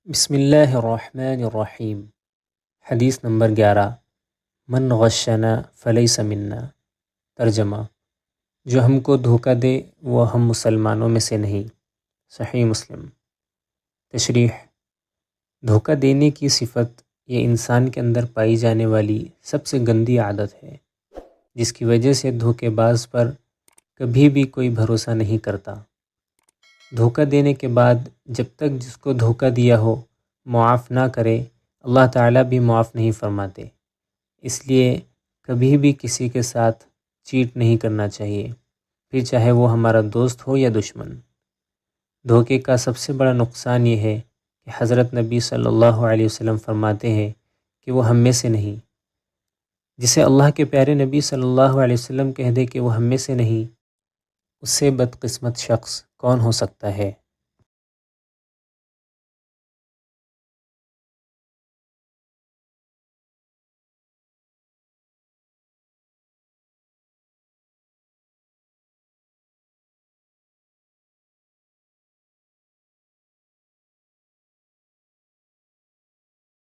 بسم اللہ الرحمن الرحیم۔ حدیث نمبر 11، من غشنا فلیس منا۔ ترجمہ: جو ہم کو دھوکہ دے وہ ہم مسلمانوں میں سے نہیں۔ صحیح مسلم۔ تشریح: دھوکہ دینے کی صفت یہ انسان کے اندر پائی جانے والی سب سے گندی عادت ہے، جس کی وجہ سے دھوکے باز پر کبھی بھی کوئی بھروسہ نہیں کرتا۔ دھوکہ دینے کے بعد جب تک جس کو دھوکہ دیا ہو معاف نہ کرے، اللہ تعالیٰ بھی معاف نہیں فرماتے۔ اس لیے کبھی بھی کسی کے ساتھ چیٹ نہیں کرنا چاہیے، پھر چاہے وہ ہمارا دوست ہو یا دشمن۔ دھوکے کا سب سے بڑا نقصان یہ ہے کہ حضرت نبی صلی اللہ علیہ وسلم فرماتے ہیں کہ وہ ہم میں سے نہیں۔ جسے اللہ کے پیارے نبی صلی اللہ علیہ وسلم کہہ دے کہ وہ ہم میں سے نہیں، اس سے بدقسمت شخص کون ہو سکتا ہے؟